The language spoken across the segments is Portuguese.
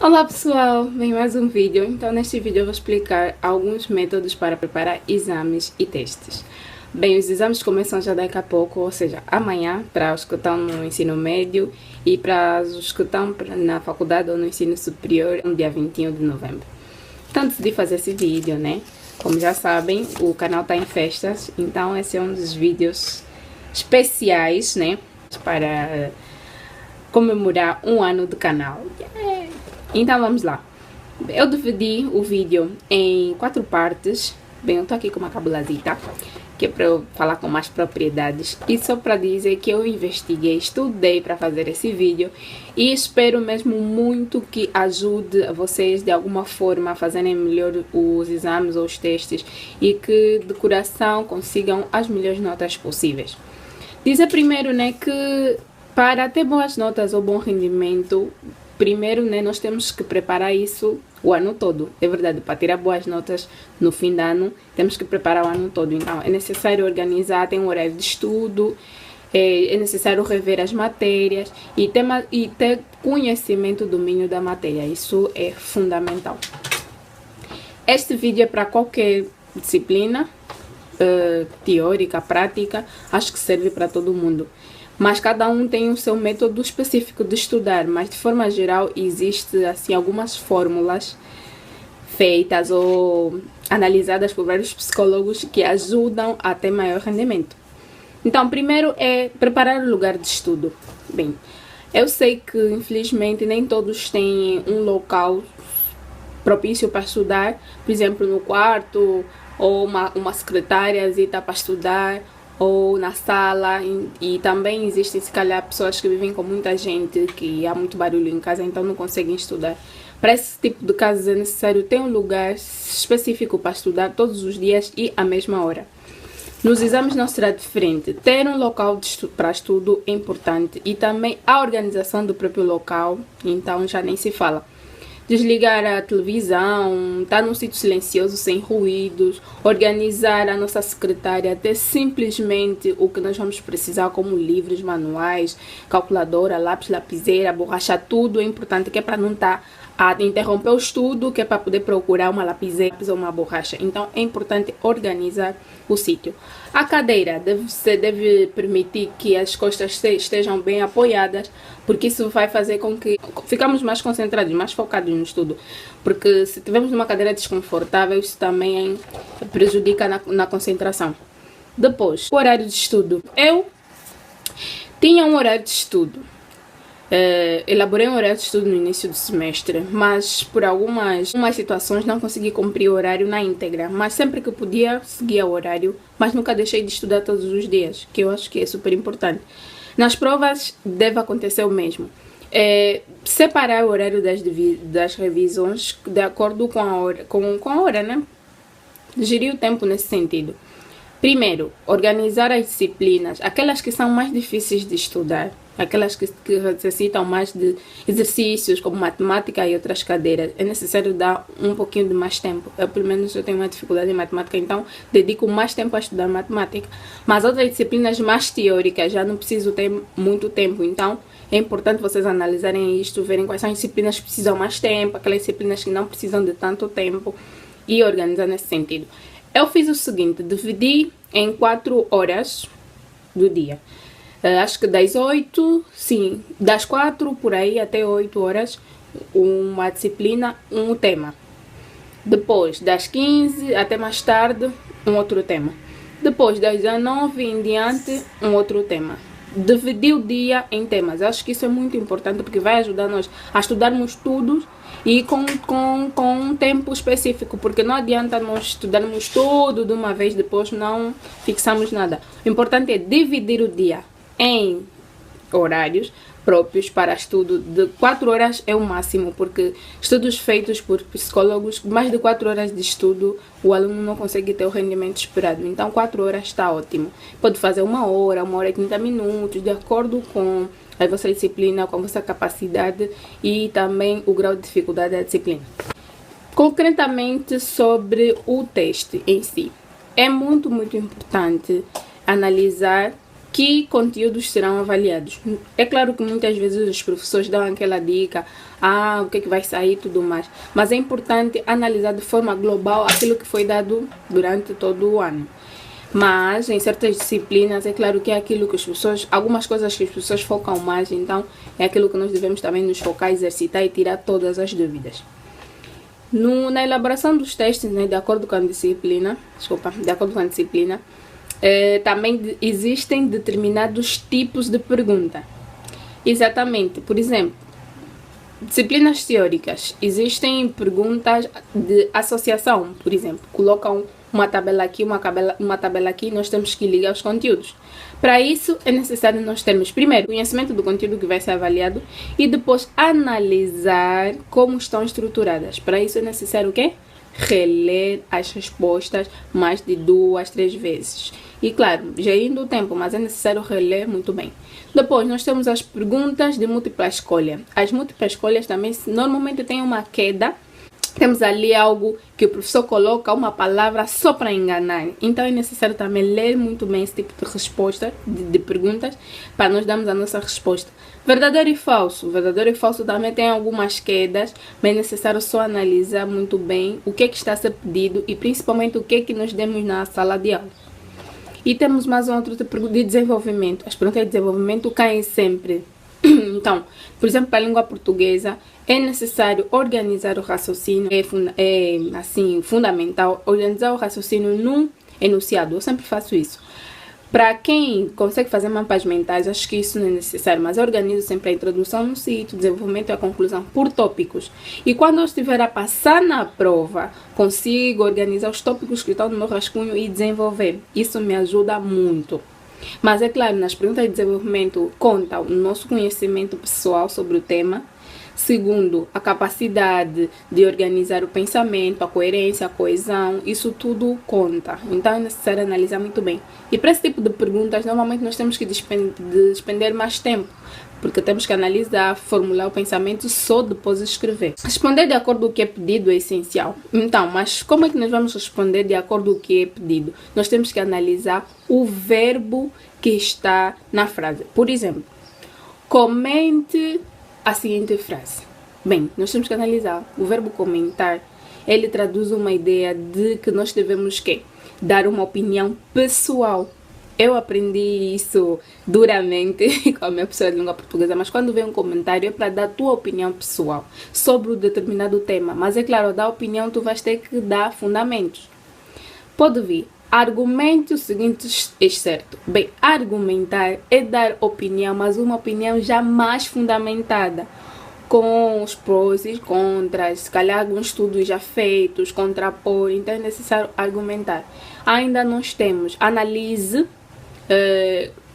Olá pessoal, bem mais um vídeo. Então neste vídeo eu vou explicar alguns métodos para preparar exames e testes. Bem, os exames começam já daqui a pouco, ou seja, amanhã, para os que estão no ensino médio e para os que estão na faculdade ou no ensino superior, no dia 21 de novembro. Então decidi fazer esse vídeo, né? Como já sabem, o canal está em festas, então esse é um dos vídeos especiais, né? Para comemorar um ano do canal. Yeah. Então vamos lá. Eu dividi o vídeo em 4 partes. Bem, eu tô aqui com uma cabulazita, que é para eu falar com mais propriedades. E só para dizer que eu investiguei, estudei para fazer esse vídeo. E espero mesmo muito que ajude vocês de alguma forma a fazerem melhor os exames ou os testes. E que de coração consigam as melhores notas possíveis. Dizer primeiro, né, que para ter boas notas ou bom rendimento, primeiro, né, nós temos que preparar isso o ano todo. É verdade, para tirar boas notas no fim do ano, temos que preparar o ano todo. Então, é necessário organizar, ter um horário de estudo, é necessário rever as matérias e ter conhecimento, domínio da matéria. Isso é fundamental. Este vídeo é para qualquer disciplina, teórica, prática, acho que serve para todo mundo. Mas cada um tem o seu método específico de estudar, mas de forma geral existe assim algumas fórmulas feitas ou analisadas por vários psicólogos que ajudam a ter maior rendimento. Então, primeiro é preparar o lugar de estudo. Bem, eu sei que infelizmente nem todos têm um local propício para estudar, por exemplo, no quarto ou uma secretariazita para estudar, ou na sala, e também existem se calhar pessoas que vivem com muita gente, que há muito barulho em casa, então não conseguem estudar. Para esse tipo de casos é necessário ter um lugar específico para estudar todos os dias e à mesma hora. Nos exames não será diferente. Ter um local para estudo é importante, e também a organização do próprio local, então já nem se fala. Desligar a televisão, estar num sítio silencioso, sem ruídos, organizar a nossa secretária, ter simplesmente o que nós vamos precisar, como livros, manuais, calculadora, lápis, lapiseira, borracha, tudo é importante, que é para não estar a interromper o estudo, que é para poder procurar uma lapiseira ou uma borracha. Então é importante organizar o sítio. A cadeira deve permitir que as costas estejam bem apoiadas, porque isso vai fazer com que ficamos mais concentrados, mais focados no estudo. Porque se tivermos uma cadeira desconfortável, isso também prejudica na concentração. Depois, o horário de estudo. Eu tinha um horário de estudo. Elaborei um horário de estudo no início do semestre, mas por algumas situações não consegui cumprir o horário na íntegra, mas sempre que podia seguia o horário, mas nunca deixei de estudar todos os dias, que eu acho que é super importante. Nas provas deve acontecer o mesmo. Separar o horário das revisões de acordo com a hora, né? Gerir o tempo nesse sentido. Primeiro, organizar as disciplinas, aquelas que são mais difíceis de estudar, aquelas que necessitam mais de exercícios, como matemática e outras cadeiras. É necessário dar um pouquinho de mais tempo. Pelo menos eu tenho uma dificuldade em matemática, então dedico mais tempo a estudar matemática. Mas outras disciplinas mais teóricas já não preciso ter muito tempo, então é importante vocês analisarem isto, verem quais são as disciplinas que precisam mais tempo, aquelas disciplinas que não precisam de tanto tempo, e organizar nesse sentido. Eu fiz o seguinte, dividi em 4 horas do dia. Acho que das 4 por aí até 8 horas, uma disciplina, um tema. Depois, das 15 até mais tarde, um outro tema. Depois, das 19 em diante, um outro tema. Dividir o dia em temas. Acho que isso é muito importante, porque vai ajudar nós a estudarmos tudo e com um tempo específico, porque não adianta nós estudarmos tudo de uma vez, depois não fixamos nada. O importante é dividir o dia em horários próprios para estudo. De 4 horas é o máximo, porque estudos feitos por psicólogos, mais de 4 horas de estudo, o aluno não consegue ter o rendimento esperado. Então 4 horas está ótimo. Pode fazer 1 hora, 1 hora e 30 minutos, de acordo com a vossa disciplina, com a vossa capacidade e também o grau de dificuldade da disciplina. Concretamente sobre o teste em si, é muito importante analisar que conteúdos serão avaliados. É claro que muitas vezes os professores dão aquela dica, o que vai sair e tudo mais. Mas é importante analisar de forma global aquilo que foi dado durante todo o ano. Mas em certas disciplinas é claro que é aquilo que as pessoas, algumas coisas que as pessoas focam mais, então é aquilo que nós devemos também nos focar, exercitar e tirar todas as dúvidas. Na elaboração dos testes, né, de acordo com a disciplina, também existem determinados tipos de pergunta. Exatamente, por exemplo, disciplinas teóricas, existem perguntas de associação, por exemplo, colocam uma tabela aqui, uma tabela aqui, nós temos que ligar os conteúdos. Para isso, é necessário nós termos, primeiro, conhecimento do conteúdo que vai ser avaliado e depois analisar como estão estruturadas. Para isso, é necessário o quê? Reler as respostas mais de 2, 3 vezes. E claro, já indo o tempo, mas é necessário reler muito bem. Depois, nós temos as perguntas de múltipla escolha. As múltiplas escolhas também normalmente têm uma queda. Temos ali algo que o professor coloca, uma palavra só para enganar. Então é necessário também ler muito bem esse tipo de resposta, de perguntas, para nós darmos a nossa resposta. Verdadeiro e falso. Verdadeiro e falso também tem algumas quedas, mas é necessário só analisar muito bem o que está a ser pedido e principalmente o que nós demos na sala de aula. E temos mais um outro tipo de desenvolvimento. As perguntas de desenvolvimento caem sempre. Então, por exemplo, para a língua portuguesa, é necessário organizar o raciocínio, é assim, fundamental, organizar o raciocínio num enunciado. Eu sempre faço isso. Para quem consegue fazer mapas mentais, acho que isso não é necessário, mas eu organizo sempre a introdução no sítio, desenvolvimento e a conclusão por tópicos. E quando eu estiver a passar na prova, consigo organizar os tópicos que estão no meu rascunho e desenvolver. Isso me ajuda muito. Mas é claro, nas perguntas de desenvolvimento conta o nosso conhecimento pessoal sobre o tema. Segundo, a capacidade de organizar o pensamento, a coerência, a coesão, isso tudo conta. Então é necessário analisar muito bem. E para esse tipo de perguntas, normalmente nós temos que despender mais tempo, porque temos que analisar, formular o pensamento só depois de escrever. Responder de acordo com o que é pedido é essencial. Então, mas como é que nós vamos responder de acordo com o que é pedido? Nós temos que analisar o verbo que está na frase. Por exemplo, comente a seguinte frase. Bem, nós temos que analisar. O verbo comentar, ele traduz uma ideia de que nós devemos dar uma opinião pessoal. Eu aprendi isso duramente com a minha professora de língua portuguesa, mas quando vem um comentário é para dar a tua opinião pessoal sobre um determinado tema. Mas é claro, dar opinião tu vais ter que dar fundamentos. Pode vir. Argumente o seguinte excerto. Bem, argumentar é dar opinião, mas uma opinião já mais fundamentada, com os prós e contras, se calhar alguns estudos já feitos, contrapor, então é necessário argumentar. Ainda nós temos analise,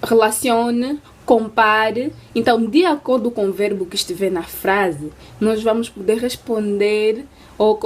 relacione, compare. Então, de acordo com o verbo que estiver na frase, nós vamos poder responder ou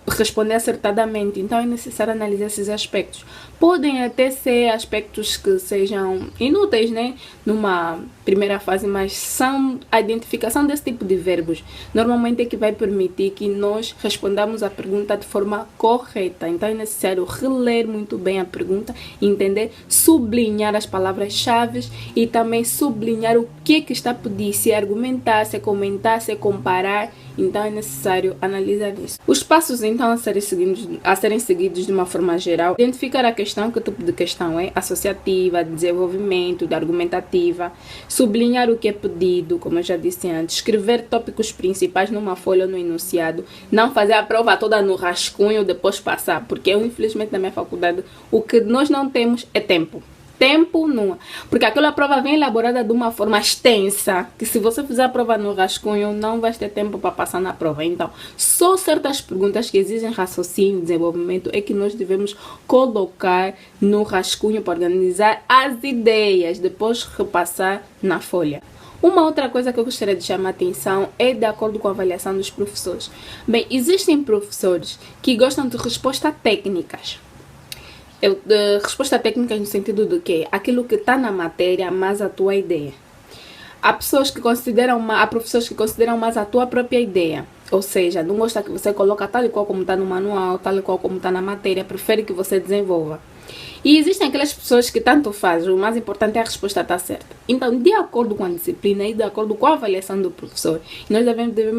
responder acertadamente. Então é necessário analisar esses aspectos. Podem até ser aspectos que sejam inúteis, né, numa primeira fase, mas são a identificação desse tipo de verbos. Normalmente é que vai permitir que nós respondamos a pergunta de forma correta. Então é necessário reler muito bem a pergunta, entender, sublinhar as palavras-chave e também sublinhar o que está a pedir, se é argumentar, se é comentar, se é comparar. Então é necessário analisar isso. Os passos então a serem seguidos de uma forma geral: identificar a questão, que tipo de questão é, associativa, de desenvolvimento, de argumentativa, sublinhar o que é pedido, como eu já disse antes, escrever tópicos principais numa folha ou no enunciado, não fazer a prova toda no rascunho, depois passar, porque eu, infelizmente, na minha faculdade, o que nós não temos é tempo. Tempo não, porque aquela prova vem elaborada de uma forma extensa, que se você fizer a prova no rascunho, não vai ter tempo para passar na prova. Então, só certas perguntas que exigem raciocínio, desenvolvimento, é que nós devemos colocar no rascunho para organizar as ideias, depois repassar na folha. Uma outra coisa que eu gostaria de chamar a atenção é de acordo com a avaliação dos professores. Bem, existem professores que gostam de respostas técnicas. Resposta técnica no sentido de que aquilo que está na matéria, mais a tua ideia. Há professores que consideram mais a tua própria ideia. Ou seja, não gosta que você coloque tal e qual como está no manual, tal e qual como está na matéria, prefere que você desenvolva. E existem aquelas pessoas que tanto faz, o mais importante é a resposta estar certa. Então, de acordo com a disciplina e de acordo com a avaliação do professor, nós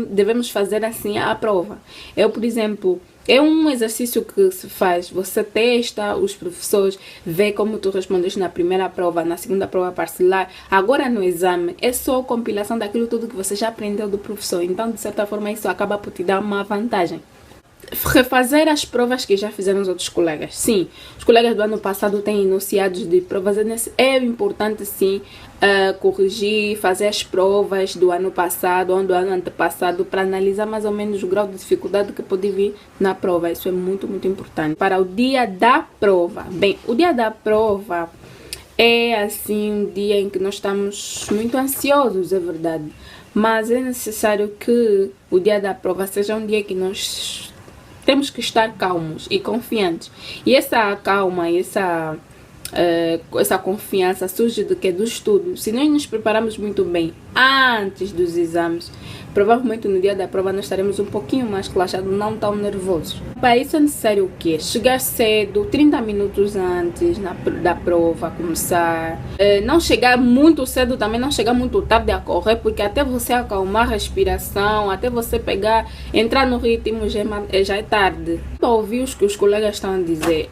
devemos fazer assim a prova. Eu, por exemplo, é um exercício que se faz, você testa os professores, vê como tu respondes na primeira prova, na segunda prova parcial. Agora no exame é só compilação daquilo tudo que você já aprendeu do professor. Então, de certa forma, isso acaba por te dar uma vantagem. Refazer as provas que já fizeram os outros colegas. Sim, os colegas do ano passado têm enunciados de provas. É importante, sim, corrigir, fazer as provas do ano passado ou do ano antepassado para analisar mais ou menos o grau de dificuldade que pode vir na prova. Isso é muito, muito importante. Para o dia da prova. Bem, o dia da prova é assim um dia em que nós estamos muito ansiosos, é verdade. Mas é necessário que o dia da prova seja um dia que nós temos que estar calmos e confiantes. E essa calma e essa confiança surge do que? Do estudo. Se nós nos preparamos muito bem antes dos exames, provavelmente no dia da prova nós estaremos um pouquinho mais relaxados, não tão nervosos. Para isso é necessário o quê? Chegar cedo, 30 minutos antes da prova começar. Não chegar muito cedo, também não chegar muito tarde a correr, porque até você acalmar a respiração, até você entrar no ritmo, já é tarde. Para ouvir o que os colegas estão a dizer,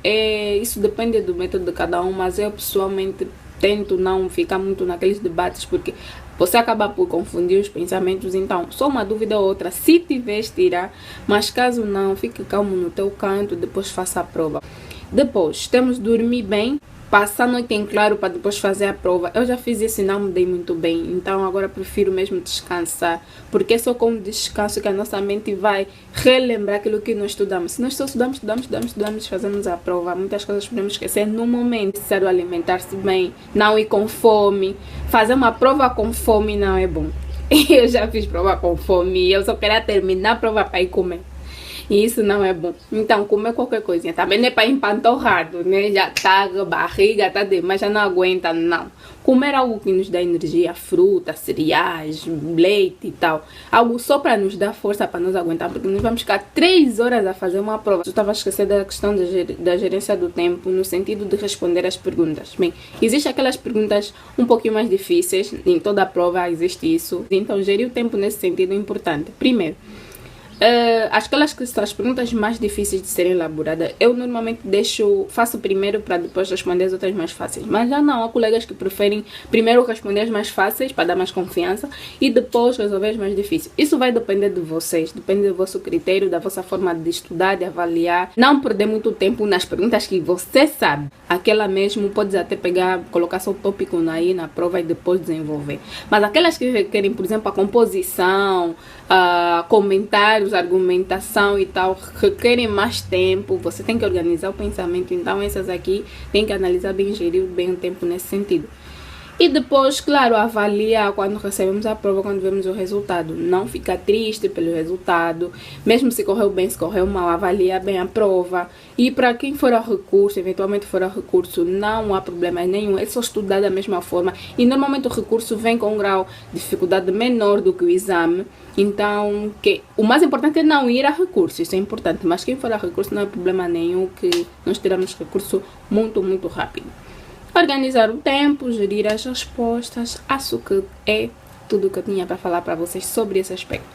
isso depende do método de cada um, mas eu pessoalmente tento não ficar muito naqueles debates, porque você acaba por confundir os pensamentos. Então, só uma dúvida ou outra, se tiveres, tirar, mas caso não, fique calmo no teu canto, depois faça a prova. Depois, temos de dormir bem, passar a noite em claro para depois fazer a prova. Eu já fiz isso e não me dei muito bem, então agora prefiro mesmo descansar, porque é só com o descanso que a nossa mente vai relembrar aquilo que nós estudamos. Se nós só estudamos, fazemos a prova, muitas coisas podemos esquecer no momento. É necessário alimentar-se bem, não ir com fome. Fazer uma prova com fome não é bom. Eu já fiz prova com fome e eu só queria terminar a prova para ir comer. E isso não é bom. Então, comer qualquer coisinha. Também não é para empanturrado, né? Já tá, a barriga tá demais, já não aguenta, não. Comer algo que nos dá energia, fruta, cereais, leite e tal. Algo só para nos dar força, para nos aguentar. Porque nós vamos ficar 3 horas a fazer uma prova. Eu estava esquecendo da questão da gerência do tempo, no sentido de responder as perguntas. Bem, existem aquelas perguntas um pouquinho mais difíceis. Em toda a prova existe isso. Então, gerir o tempo nesse sentido é importante. Primeiro, aquelas que são as perguntas mais difíceis de serem elaboradas, eu normalmente faço primeiro para depois responder as outras mais fáceis. Mas já não, há colegas que preferem primeiro responder as mais fáceis para dar mais confiança e depois resolver as mais difíceis. Isso vai depender de vocês, depende do vosso critério, da vossa forma de estudar, de avaliar. Não perder muito tempo nas perguntas que você sabe. Aquela mesmo, podes até colocar só o tópico aí na prova e depois desenvolver. Mas aquelas que requerem, por exemplo, a composição, comentários, argumentação e tal, requerem mais tempo, você tem que organizar o pensamento. Então essas aqui tem que analisar bem, gerir bem o tempo nesse sentido. E depois, claro, avaliar quando recebemos a prova, quando vemos o resultado. Não ficar triste pelo resultado, mesmo se correu bem, se correu mal, avalia bem a prova. E para quem for ao recurso, eventualmente for ao recurso, não há problema nenhum, é só estudar da mesma forma. E normalmente o recurso vem com um grau de dificuldade menor do que o exame. Então, o mais importante é não ir a recurso, isso é importante. Mas quem for a recurso não é problema nenhum, que nós tiramos recurso muito, muito rápido. Organizar o tempo, gerir as respostas, acho que é tudo que eu tinha para falar para vocês sobre esse aspecto.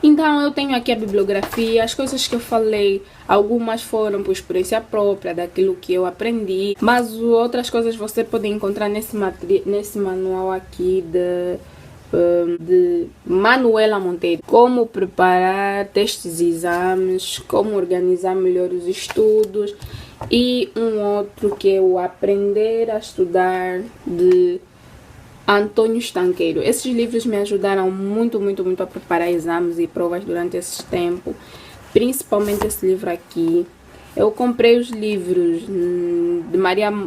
Então, eu tenho aqui a bibliografia, as coisas que eu falei, algumas foram por experiência própria, daquilo que eu aprendi, mas outras coisas você pode encontrar nesse manual aqui de Manuela Monteiro. Como preparar testes e exames, como organizar melhor os estudos, e um outro que é o Aprender a Estudar, de Antônio Estanqueiro. Esses livros me ajudaram muito, muito, muito a preparar exames e provas durante esse tempo, principalmente esse livro aqui. Eu comprei os livros de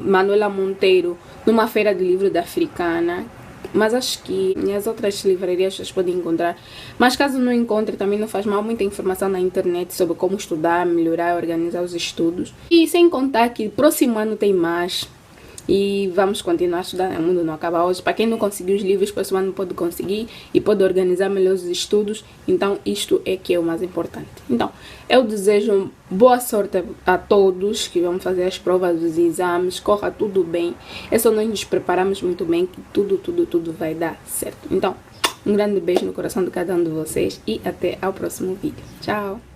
Manuela Monteiro numa feira de livro da Africana, mas acho que nas outras livrarias vocês podem encontrar. Mas caso não encontre, também não faz mal, muita informação na internet sobre como estudar, melhorar, organizar os estudos. E sem contar que próximo ano tem mais. e vamos continuar estudando. O mundo não acaba hoje. Para quem não conseguiu os livros, para semana não pode conseguir e pode organizar melhor os estudos. Então, isto é que é o mais importante. Então, eu desejo boa sorte a todos que vão fazer as provas, os exames. Corra tudo bem. É só nós nos prepararmos muito bem que tudo vai dar certo. Então, um grande beijo no coração de cada um de vocês e até ao próximo vídeo. Tchau!